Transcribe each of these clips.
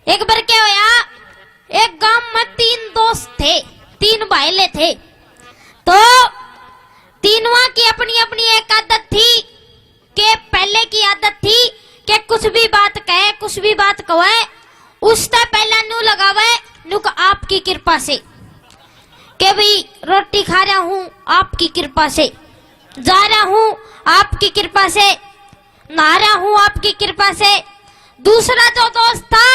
एक बार क्या होया, एक गांव में 3 दोस्त थे, 3 भाईले थे। तो तीनों की अपनी अपनी एक आदत थी कि पहले की आदत थी कि कुछ भी बात कहे, कुछ भी बात कहे, उससे पहला नू लगावे नू को आपकी कृपा से, कि भाई रोटी खा रहा हूँ आपकी कृपा से, जा रहा हूँ आपकी कृपा से, नहा रहा हूँ आपकी कृपा से। दूसरा जो दोस्त था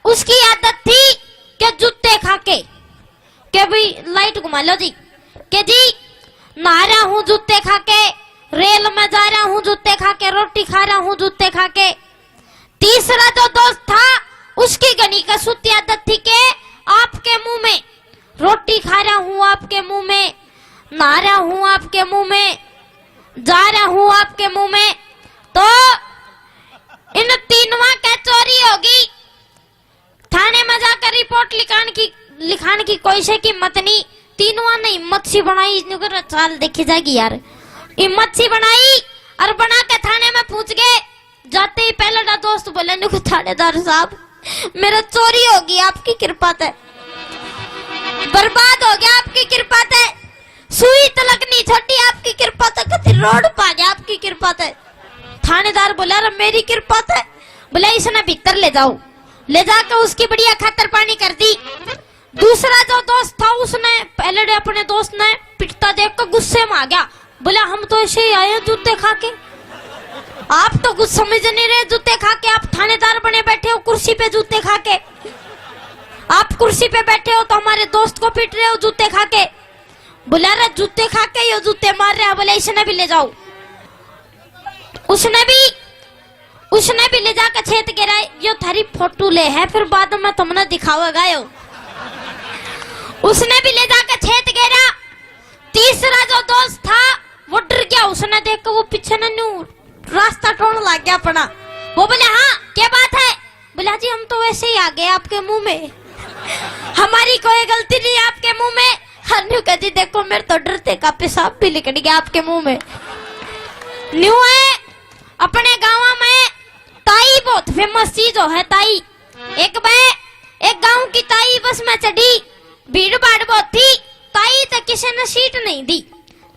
उसकी आदत थी कि जूते खा के, कि भाई लाइट घुमा लो जी, कि जी नहा रहा हूँ जूते खा के, रेल में जा रहा हूँ जूते खा के, रोटी खा रहा हूँ जूते खा के। तीसरा जो दोस्त था उसकी गनी का सूती आदत थी कि आपके मुंह में, रोटी खा रहा हूँ आपके मुंह में, नहा रहा हूँ आपके मुंह में, जा रहा हूँ आपके मुंह में। तो इन तीनों का चोरी होगी, थाने में जाकर रिपोर्ट लिखाने की कोई से हिम्मत नहीं। तीनों ने हिम्मत सी बनाई, चाल देखी जाएगी यार, हिम्मत सी बनाई और बना के थाने में पूछ गए। जाते ही पहला दोस्त बोले नुको थानेदार साहब मेरा चोरी होगी आपकी कृपा से, बर्बाद हो गया आपकी कृपा से, सुई तलक नहीं छोटी आपकी कृपा से, कति रोड पा गया आपकी कृपा से। थानेदार बोला अरे मेरी कृपा से, बोला इसने भीतर ले जाओ, ले जाकर उसकी बढ़िया खातर पानी कर दी। दूसरा जो दोस्त था उसने पहले अपने दोस्त ने पिटता देख कर गुस्से में आ गया, बोला हम तो ऐसे ही आए जूते खा के, आप तो कुछ समझ नहीं रहे, जूते खा के आप थानेदार बने बैठे हो कुर्सी पे जूते खा के, आप कुर्सी पे बैठे हो तो हमारे दोस्त को पीट रहे हो जूते खा के। बोला रहा जूते खा के ये जूते मार रहे हैं, बोले इसने भी ले जाओ। उसने भी ले जाकर छेद गिरा, ये थारी फोटो ले है फिर बाद में तुमने दिखावेगा यो। उसने भी ले जाकर छेद गिरा। तीसरा जो दोस्त था वो डर गया, उसने देखकर वो पीछे न रास्ता टोन लग गया अपना। वो बोले हाँ क्या बात है, बोला जी हम तो वैसे ही आ गए आपके मुंह में, हमारी कोई गलती नहीं आपके मुंह में। हनु का जी देखो मेरे तो डरते का पेशाब भी निकल गया आपके मुंह में। न्यू है अपने गांव में ताई बहुत फेमस चीज है ताई। एक गांव की ताई बस में चढ़ी, भीड़ भाड़ बहुत थी, ताई तो किसी ने सीट नहीं दी।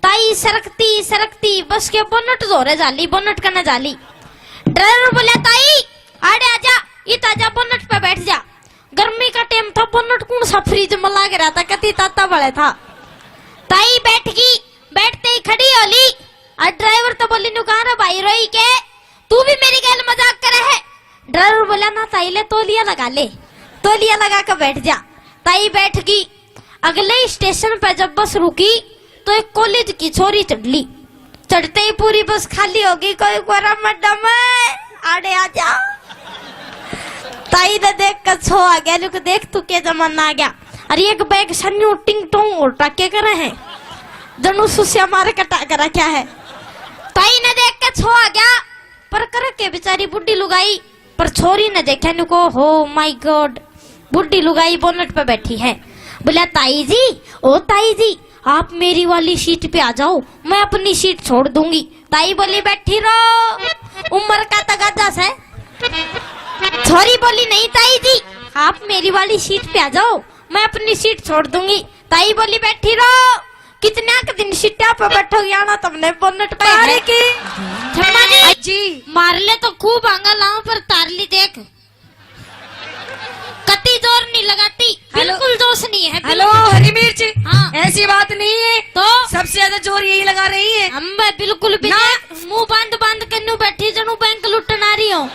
ताई सरकती सरकती बस के बोनट जोरे जाली, बोनट करने जाली। ड्राइवर बोला ताई आड़े आजा, ये ताजा बोनट पे बैठ जा। गर्मी का टाइम था, बोनट कौन सा फ्रिज में लाग रहा था, कति ताता बड़े था। ताई बैठ गई, बैठते ही खड़ी होली और ड्राइवर तो बोली नु कहा भाई रोई के तू भी मेरी गैल मजाक करे है। ड्राइवर बोला ना ताई ले तौलिया लगा ले, तौलिया लगा कर बैठ जा। ताई बैठ गई। अगले स्टेशन पे जब बस रुकी तो एक कॉलेज की छोरी चढ़ली, चढ़ते ही पूरी बस खाली हो गई। कोई गोरा मैडम आड़े आजा। ताई ने देख कर छो आ गया, लोग देख तू के जमाना आ गया। अरे एक बैग सन्यू टिंग टोंग और टाके करे हैं, जनू सुसिया मारे कटा करा क्या है। ताई ने देख के छो आ गया, पर कर के बेचारी बुढ़ी लुगाई, पर छोरी ने देखा नुको हो माय गॉड बुढ़ी लुगाई बोनट पे बैठी है। बोला ताई जी ओ ताई जी आप मेरी वाली सीट पे आ जाओ, मैं अपनी सीट छोड़ दूंगी। ताई बोली बैठी रहो, उम्र का तगादा है। छोरी बोली नहीं ताई जी आप मेरी वाली सीट पे आ जाओ, मैं अपनी सीट छोड़ दूंगी। ताई बोली बैठी रहो, कितना के दिन सीटा पे बैठोगी, आना तुमने बोनट पे है की जी मार ले तो खूब आंगा लाओ, पर तार ली देख कति जोर नहीं लगाती, बिल्कुल जोश नहीं है। हेलो हरी मिर्च, हाँ ऐसी बात नहीं है, तो सबसे ज्यादा जोर यही लगा रही है। हम बिल्कुल भी मुंह बंद बंद करनू बैठी जनू बैंक लुटन आ रही हूँ।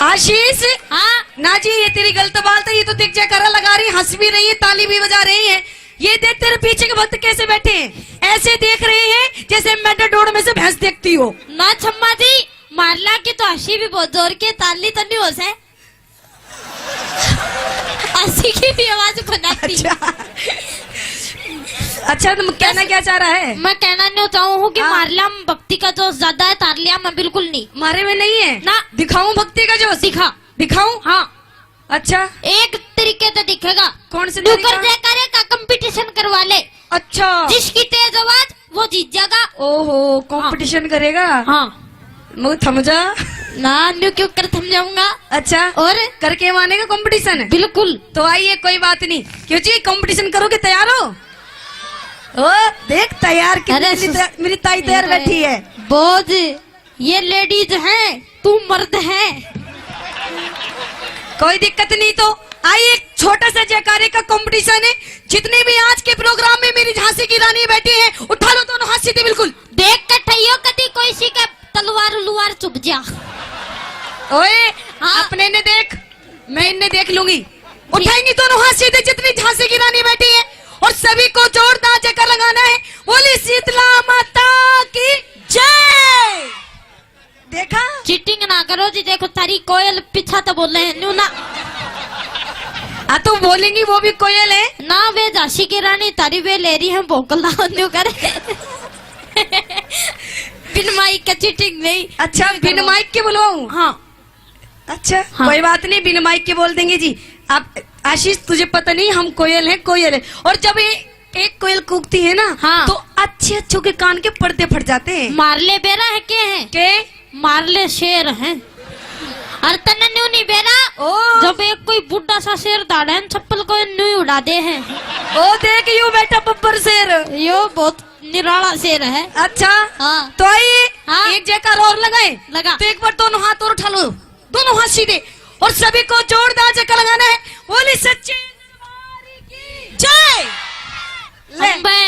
आशीष हाँ ना जी ये तेरी गलत बात है, ये तो दिख जा करा लगा रही है, हंस भी रही है, ताली भी बजा रही है। ये देख तेरे पीछे के भक्त कैसे बैठे हैं, ऐसे देख रहे हैं जैसे मेटाडोर में से भैंस देखती हो। ना छम्मा जी मारला की तो हंसी भी बहुत जोर की, ताली तो नहीं हो से हंसी की भी आवाज बनाती। अच्छा तुम कहना क्या चाह रहा है? मैं कहना नहीं चाहूँ कि मारला भक्ति का जोश ज्यादा है, तारलिया मैं बिल्कुल नहीं, मारे में नहीं है ना। दिखाऊं भक्ति का जोश? दिखाऊं? हाँ अच्छा एक तरीके से दिखेगा। कौन से तरीका? का कंपटीशन करवा ले। अच्छा जिसकी तेज आवाज वो जीत जाएगा। ओहो कंपटीशन करेगा? हाँ मुझे थम जा। ना न्यू क्यों कर थम जाऊंगा। अच्छा, और करके माने का कंपटीशन है? बिल्कुल। तो आइए, कोई बात नहीं। क्यों जी, कंपटीशन करोगे? तैयार हो? ओ देख तैयार, मेरी ताई तैयार बैठी है। बोझ ये लेडीज हैं, तू मर्द है। कोई दिक्कत नहीं। तो आइए, एक छोटा सा जयकारे का कंपटीशन है। जितने भी आज के प्रोग्राम में मेरी झांसी की रानी बैठी है, उठा लो दोनों हाथ सीधे बिल्कुल। देख के ठइयो कदी कोई सी के तलवार उलवार चुप जा। ओए हाँ। अपने ने देख, मैं इन्हें देख लूंगी। उठाएंगी दोनों हाथ सीधे जितनी झांसी की रानी बैठी है, और सभी को जोरदार जयकार लगाना है। बोली शीतला माता की जय। देखा, चीटिंग ना करो जी। देखो तारी कोयल पीछा तो बोले हैं न्यू ना। तो बोलेंगी, वो भी कोयल है ना। वे झांसी की रानी तारी वे ले रही है भोकल ना न्यू करे। बिन माइक का चीटिंग नहीं। अच्छा, बिन माइक के बुलवाऊं? हाँ। अच्छा, हाँ। कोई बात नहीं, बिन माइक के बोल देंगे जी। आप आशीष, तुझे पता नहीं, हम कोयल हैं, कोयल है। और जब एक कोयल कूकती है ना, हाँ। तो अच्छे अच्छों के कान के पर्दे फट जाते हैं। मारले बेरा है के मारले शेर हैं। और तने न्यू नहीं बेरा। ओ जब एक कोई बुढ़ा सा शेर दाड़ा है, चप्पल को न्यू उड़ा दे हैं। ओ देख, यू बेटा बब्बर शेर, यो बहुत निराला शेर है। अच्छा, हाँ। तो आइए, हाँ। एक जयकार और लगाए। लगा। तो एक बार दोनों हाथ और उठा लो, दोनों हाथ सीधे, और सभी को जोरदार जयकार लगाना है। बोली सच्चे दरबार की जय।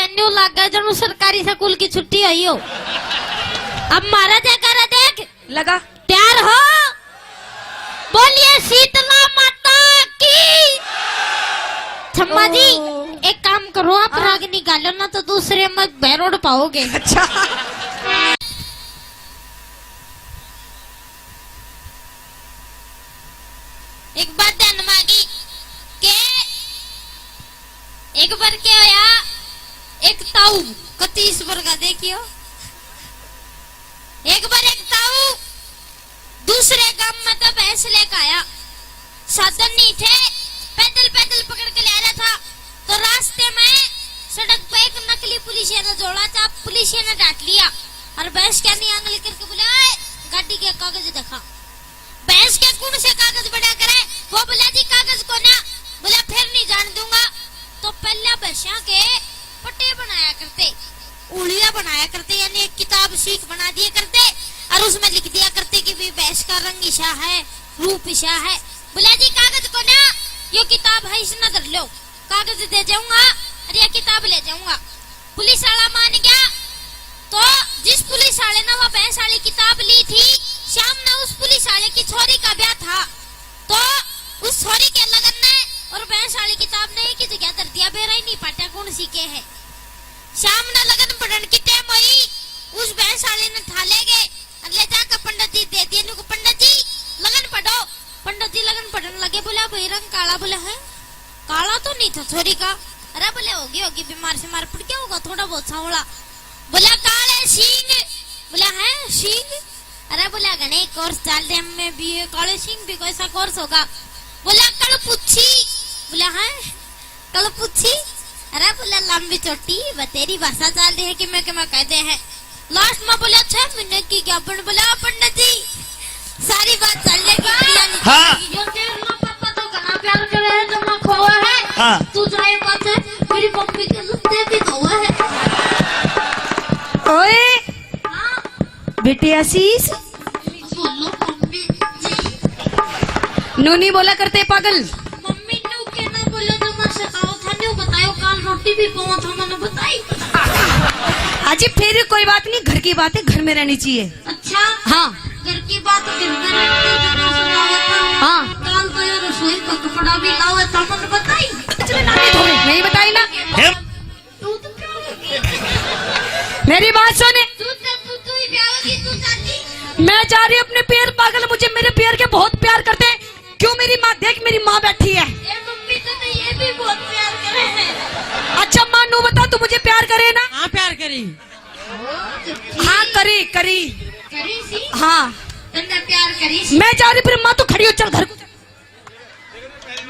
न्यू लगा जब सरकारी स्कूल की छुट्टी आई हो। अब मारा जयकारा देख। लगा। तैयार हो? बोलिए शीतला माता की। छम्मा जी, एक काम करो, आप राग निकालो ना, तो दूसरे मत बैरोड पाओगे। अच्छा, एक बात ध्यान मांगी के एक बार क्या होया, एक ताऊ कतीस वर्गा देखियो। एक बार एक ताऊ दूसरे गांव में तो भैंस लेकर आया। साधन नहीं थे, पैदल पैदल पकड़ के ले रहा था। तो रास्ते में सड़क पे एक नकली पुलिस ने जोड़ा था। पुलिस ने डांट लिया और भैंस क्या नहीं आंगली करके बोला, गाड़ी के कागज दिखा। भैंस के कौन से कागज बड़ा करे? वो बोला जी कागज को ना। बोला फिर नहीं जान दूंगा। तो पहले भैंसा के पट्टे बनाया करते, उड़िया बनाया करते, यानी एक किताब सीख बना दिया करते, और उसमें लिख दिया करते कि भी भैंस का रंग ईशा है, रूप ईशा है। बोला जी कागज को ना, ये किताब है, इस नजर लो, कागज दे जाऊंगा और ये किताब ले जाऊंगा। पुलिस वाला मान गया। तो जिस पुलिस वाले ने वो भैंस वाली किताब ली थी, शाम ने उस पुलिस वाले की छोरी का ब्याह था। तो उस छोरी के लगन ने और भैंस वाली किताब ने एक ही जगह धर दिया। बेरा ही नहीं पाटा कौन सी के है। शाम ने लगन पढ़न की टाइम हुई, उस भैंस वाले ने था ले गए, ले जाकर पंडित जी दे दिए। पंडित जी लगन पढ़ो। पंडित जी लगन पढ़ने लगे। बोला भाई रंग काला। बोला है काला तो नहीं था छोरी का। अरे बोले होगी बीमार से मार पड़ क्या होगा, थोड़ा बहुत सांवला। बोला काले सींग। बोला है सींग। अरे बोला गणे कोर्स चाल दे में भी काले सिंह भी कैसा कोर्स होगा। बोला कलपुच्छी। बोला है कलपुच्छी। अरे बोला लंबी चोटी। तेरी भाषा चाल दे है कि मैं कहते हैं। लास्ट में बोला 6 महीने की क्या। बोला पंडित जी सारी बात चल जाएगी। हाँ। तो घना प्यार करे है, जमा खोआ है। हाँ। तू जाए बात है, मेरी मम्मी के लुत्ते भी खोआ है। ओए हाँ। बेटे आशीष, बोलो मम्मी जी। नूनी बोला करते पागल। मम्मी न्यू के ना बोलो, तो मैं सकाओ था न्यू बतायो, काल रोटी भी पवा था मैंने बताई। अजी फिर कोई बात नहीं, घर की बात है, घर में रहनी चाहिए। अच्छा हाँ। घर की बात घर में रहती जो सुनावा था। हाँ। काल तो ये रसोई का कपड़ा भी लावा था मैंने बताई। नहीं बताई ना। तू तो प्यार करती। मेरी बात सुने, तू ही प्यार की, तू चाची। मैं जा रही अपने पैर। पागल मुझे मेरे पैर के बहुत प्यार करते हैं। क्यों? मेरी माँ देख, मेरी माँ बैठी है। ये मम्मी तो नहीं, ये भी बहुत प्यार करे हैं। अच्छा माँ नू बता, तू मुझे प्यार करे ना? हाँ प्यार करी। हाँ करी करी। करी सी। हाँ तन्ने प्यार करी सी। मैं जा रही, फिर माँ तो खड़ी हो, चल घर को।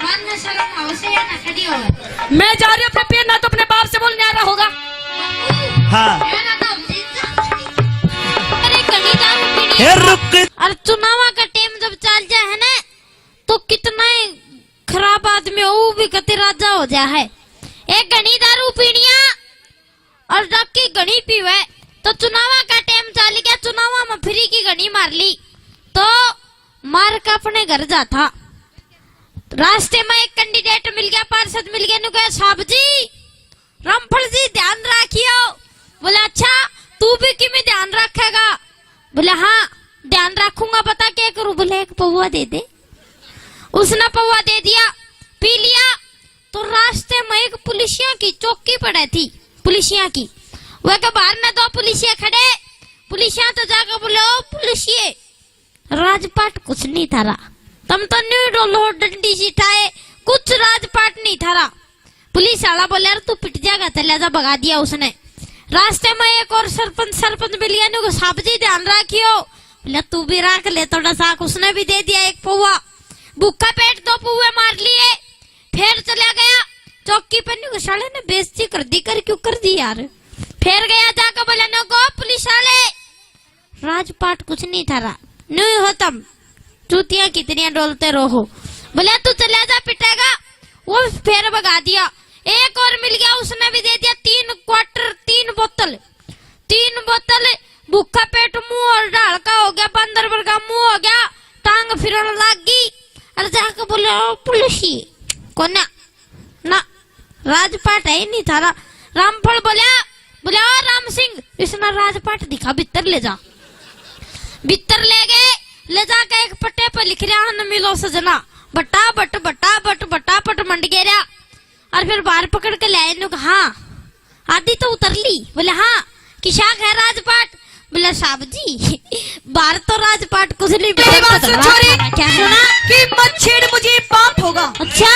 मन न शर्म आओ से या ना खड़ी हो। मैं जा रही अपने पैर, ना तो अपने बाप से बोल न्यारा होगा। हाँ। अरे कहीं दारू हे पीनी रुक। और चुनाव का टाइम जब चल जाए है ना तो कितना ही खराब आदमी हो वो भी कति राजा हो जाए है। एक घनी दारू पीनिया और जब की घनी पीवे तो चुनाव का टाइम चल गया, चुनाव में फ्री की घनी मार ली तो मार का अपने घर जाता। रास्ते में एक कैंडिडेट मिल गया, पार्षद मिल गया, कहा साहब जी रामफल जी ध्यान रखियो। बोले अच्छा तू भी किमें ध्यान रखेगा? बोले हाँ ध्यान रखूंगा, बता क्या करूं? बोले एक पौवा दे दे। उसने पौवा दे दिया, पी लिया तो रास्ते में एक पुलिसिया की चौकी पड़े थी, पुलिसिया की। वह के बाहर में दो पुलिसिया खड़े, पुलिसिया तो जाकर बोले ओ पुलिसिये राजपाट कुछ नहीं थारा, तुम तो न्यू डोलो डंडी सिटाए, कुछ राजपाट नहीं थारा। पुलिस वाला बोले यार तू पिट जाएगा, चले जा, भगा दिया उसने। रास्ते में एक और सरपंच मिल गया, ने साहब जी ध्यान रखियो। बोले तू भी रख ले थोड़ा सा, उसने भी दे दिया एक पौवा। भूखा पेट दो पौवे मार लिए, फिर चला गया चौकी पर। साले ने बेइज्जती कर दी, कर क्यों कर दी यार? फिर गया जाकर बोला नो गो पुलिस वाले राजपाट कुछ नहीं थारा, नहीं हो तुम चूतियां कितनी डोलते रहो। बोले तू चला जा पिटेगा, वो फिर भगा दिया। एक और मिल गया, उसने भी दे दिया 3 क्वार्टर, 3 बोतल। भूखा पेट मुंह और ढाल का हो गया, बंदर वर्गा मुंह हो गया, टांग फिरने लग गई। और जाकर बोले पुलिस को ना राजपाट है ही नहीं थारा। रामफल बोला राम सिंह इसने राजपाट दिखा, भीतर ले जा। भीतर ले गए, ले जाकर एक पट्टे पर लिख रहा न मिलो सजना, बटा बट मंड गया। और फिर बाहर पकड़ के लाए, हाँ आदि तो उतर ली। बोले हाँ किशाक है राजपाट? बोले साहब जी बाहर तो राजपाट कुछ नहीं। मेरी बात सुन छोरी, क्या सुना? कि मत छेड़ मुझे ये पाप होगा। अच्छा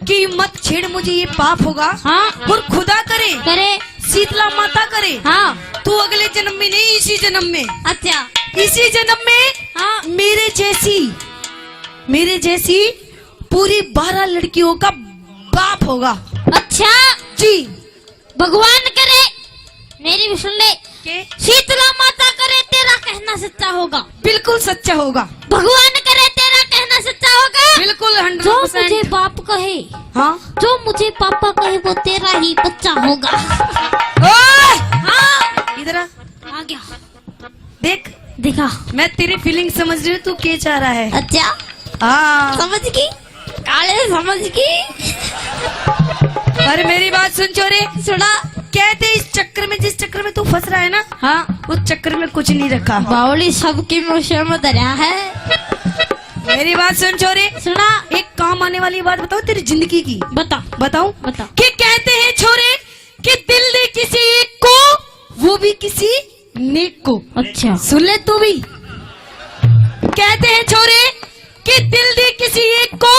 कि मत छेड़ मुझे ये पाप होगा। हाँ और खुदा करे शीतला माता करे, हाँ तू अगले जन्म में नहीं, इसी जन्म में। अच्छा इसी जन्म में हाँ मेरे जैसी पूरी 12 लड़कियों का बाप होगा। अच्छा जी भगवान करे, मेरी भी सुन ले, के शीतला माता करे तेरा कहना सच्चा होगा, बिल्कुल सच्चा होगा। भगवान करे तेरा कहना सच्चा होगा, बिल्कुल जो मुझे 100%। बाप कहे, हाँ जो मुझे पापा कहे वो तेरा ही बच्चा होगा। ओए! हाँ इधर आ गया, देख, देखा। मैं तेरी फीलिंग समझ रही हूँ, तू क्या चाह रहा है। अच्छा हाँ समझ गई, काले समझ गई। अरे मेरी बात सुन चोरे, सुना कहते इस चक्कर में, जिस चक्कर में तू फंस रहा है ना, हाँ उस चक्कर में कुछ नहीं रखा। बावली सबकी मुझे में दरिया है। मेरी बात सुन चोरे, सुना एक काम आने वाली बात बताओ तेरी जिंदगी की। बताऊं? बता। कि कहते हैं छोरे कि दिल दे किसी एक को, वो भी किसी नेक को। अच्छा सुन ले तू भी। कहते हैं छोरे कि दिल दे किसी एक को,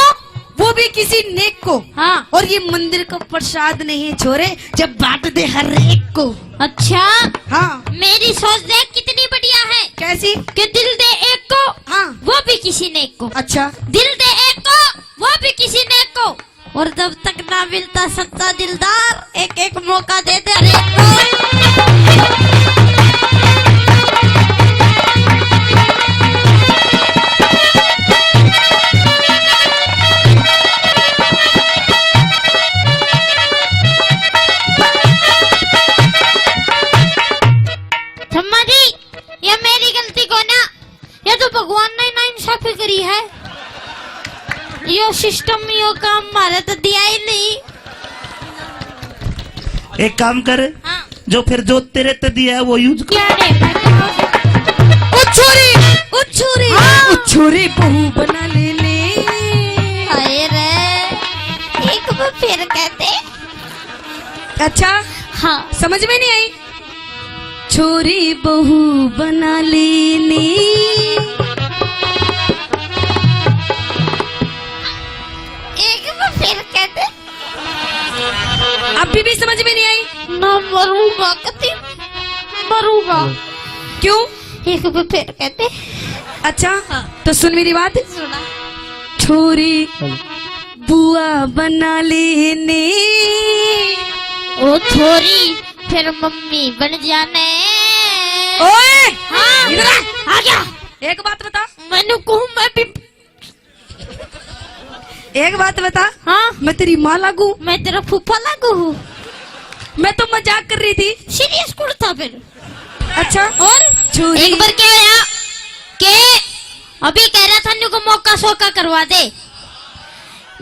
वो भी किसी नेक को। हाँ और ये मंदिर का प्रसाद नहीं है छोरे, जब बांट दे हर एक को। अच्छा हाँ मेरी सोच देख कितनी बढ़िया है कैसी? कि दिल दे एक को, हाँ वो भी किसी ने एक को। अच्छा, दिल दे एक को, वो भी किसी ने एक को। और जब तक ना मिलता सच्चा दिलदार, एक एक मौका दे दे हर एक को। शम्मा जी ये मेरी गलती को ना, ये तो भगवान ने ना इंसाफी करी है। यो सिस्टम यो काम मारे तो दिया ही नहीं। एक काम कर, हाँ जो फिर जो तेरे ते दिया है वो यूज कर। क्या रे उछोरी हाँ। उछोरी बहू बना ले। हाय रे, एक बार फिर कहते। अच्छा हाँ समझ में नहीं आई? छोरी बहू बना लेने। एक बार फिर कहते। अभी भी समझ में नहीं आई? ना मरूंगा, कति मरूंगा। क्यों? एक बार फिर कहते। अच्छा हाँ। तो सुन मेरी बात। सुना छोरी बुआ बना लेने। ओ छोरी फिर मम्मी बन जाने। ओए हाँ इधर आ। आ गया। एक बात बता, मैंने कहूँ मैं भी एक बात बता, हाँ मैं तेरी माँ लागू? मैं तेरा फूफा लागू हूँ। मैं तो मजाक कर रही थी। सीरियस कुर्ता फिर। अच्छा और छुरी। एक बार क्या आया कि अभी कह रहा था को मौका शौका करवा दे।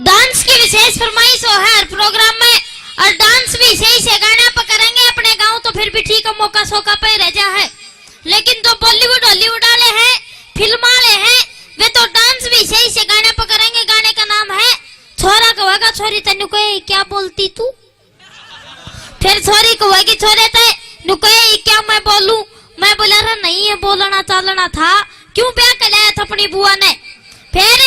डांस की विशेष फरमाइश हो है हर प्रोग्राम में, और डांस भी सही से गाना पर करेंगे अपने गांव तो फिर भी ठीक है, मौका शौका पे रह जा है। लेकिन जो बॉलीवुड हॉलीवुड वाले हैं, फिल्म वाले हैं, वे तो डांस भी सही से गाने पर करेंगे। गाने का नाम है छोरा कहेगा छोरी तेन को क्या बोलती तू, फिर छोरी कहेगी छोरे ते नुको क्या मैं बोलूं। मैं बोला रहा नहीं है बोलना चालना था, क्यों ब्याह कराया था अपनी बुआ ने। फिर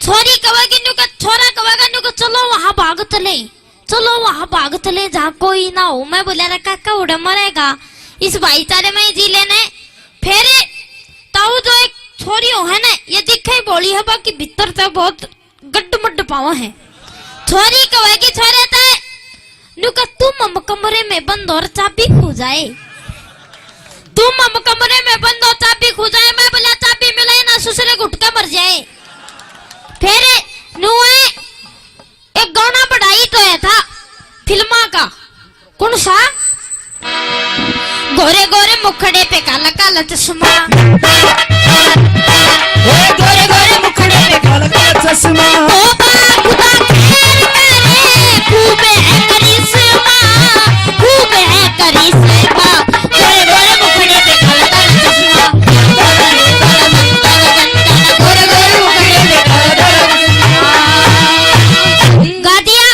छोरी कहेगी नुको, छोरा कहेगा नुको चलो वहां भाग चले, चलो वहां भाग चले जहाँ कोई ना हो। मैं बोला रहा काका उड़े मरेगा इस भाईचारे में जी लेने। फिर ताऊ जो एक छोरी हो है ना, ये दिखे बोली है बाकी भीतर से बहुत गड्ढ मड्ढ पावा है। छोरी कहेगी छोरे ते नुका तुम हम कमरे में बंद और चाबी खो जाए, तुम हम कमरे में बंद और चाबी खो जाए। मैं बोला चाबी मिले ना ससुरे घुटका मर जाए। फिर नुए एक गाना बढ़ाई तो है था फिल्मा का, कौन सा? गोरे गोरे मुखड़े पे काला काला चश्मा, गोरे गोरे मुखड़े पे काला काला चश्मा, खुदा खैर करे खूब है करिश्मा, खूब है करिश्मा। गोरे गोरे मुखड़े पे काला काला चश्मा, गोरे गोरे मुखड़े पे काला काला चश्मा। गा दिया।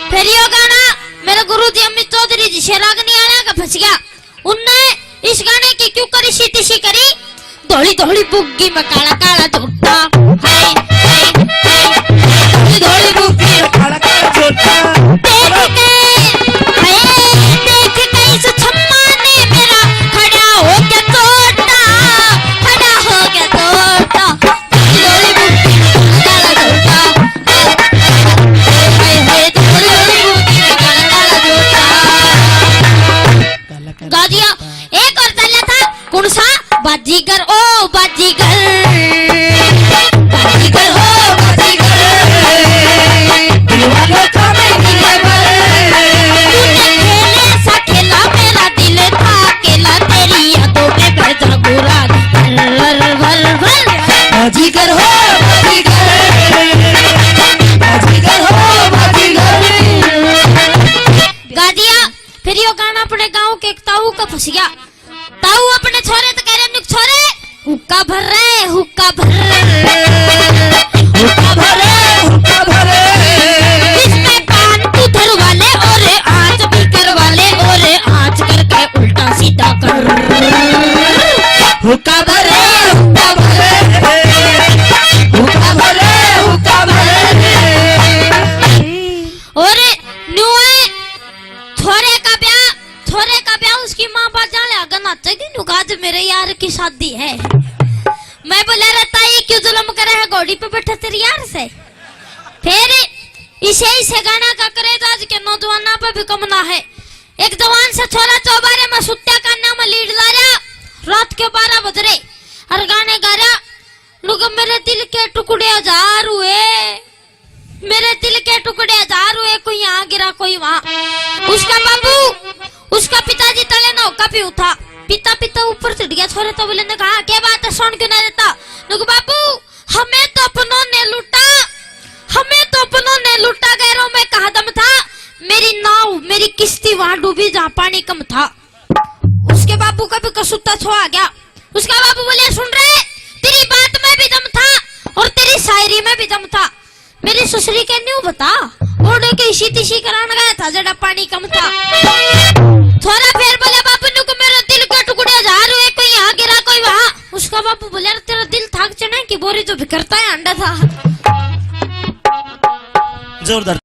फिर यो गाना मेरे गुरुजी अमित चौधरी जी से राग नहीं आ रहा का फंस गया। उनने इस गाने की क्यों करी सी करी, धोली धोली बुग्गी में काला काला झूठा, हाय हाय हाय धोली बुग्गी में काला काला झूठा। देख के इस छम्मा ने मेरा खड़ा हो गया तोता, खड़ा हो गया तोता। धोली बुग्गी में काला झूठा, हाय हाय धोली बुग्गी में काला काला झूठा। गा दिया। एक और चला था कौन सा? बाजीगर ओ बाजीगर, बाजीगर हो बाजीगर, दिलवालों का मैं तूने खेले सा खेला मेरा दिल था अकेला, तेरी यादों में भर जागुरा भर भर भर। बाजीगर हो बाजीगर, बाजीगर हो बाजीगर। गा दिया। फिर यो गाना अपने गांव के एक ताऊ का फंस गया। ताऊ अपने छोरे तो कह रहे नुक छोरे हुक्का भर रहे, हुक्का भर हुक्का भरे, हुक्का भरे, इसमें पान तू धर वाले और आंच भी कर वाले और आंच करके उल्टा सीधा कर। हुक्का भरे, हुक्का भरे, हुक्का भरे, हुक्का भरे। और नुए छोरे का ब्याह उसकी माँ बाप जाने आगे नाचेगी नुका आज मेरे यार की शादी है। मैं बोला रहता ये क्यों जुल्म करे है घोड़ी पे बैठा तेरे यार से। फिर इसे गाना का करे आज के नौजवाना पे भी कमना है। एक जवान से छोरा चौबारे में सुत्या करना में लीड ला रहा, रात के 12 बज रहे और गाने गा रहा नुका मेरे दिल के टुकड़े 1000 हुए, मेरे दिल के टुकड़े 1000 हुए, कोई यहाँ गिरा कोई वहाँ। उसका बाबू उसका पिताजी तले ना होका भी उठा, पिता पिता ऊपर चढ़ गया। छोरे तो बोले ने कहा क्या बात है सुन क्यों ना देता। नुक बाबू हमें तो अपनों ने लूटा, हमें तो अपनों ने लूटा, गैरों में कहा दम था, मेरी नाव मेरी किश्ती वहां डूबी जहाँ पानी कम था। उसके बाबू का भी कसूता छो आ गया। उसका बाबू बोले सुन रहे तेरी बात में भी दम था और तेरी शायरी में भी दम था, मेरी ससुरी के न्यू बता ओढ़े के इसी तिसी कराने गया था जड़ा पानी कम था। थोड़ा फिर बोले बाबू नु को मेरा दिल के टुकड़े 1000 हुए, कोई यहाँ गिरा कोई वहाँ। उसका बाबू बोले तेरा दिल थाक चढ़े की बोरी जो बिखरता है अंडा था। जोरदार।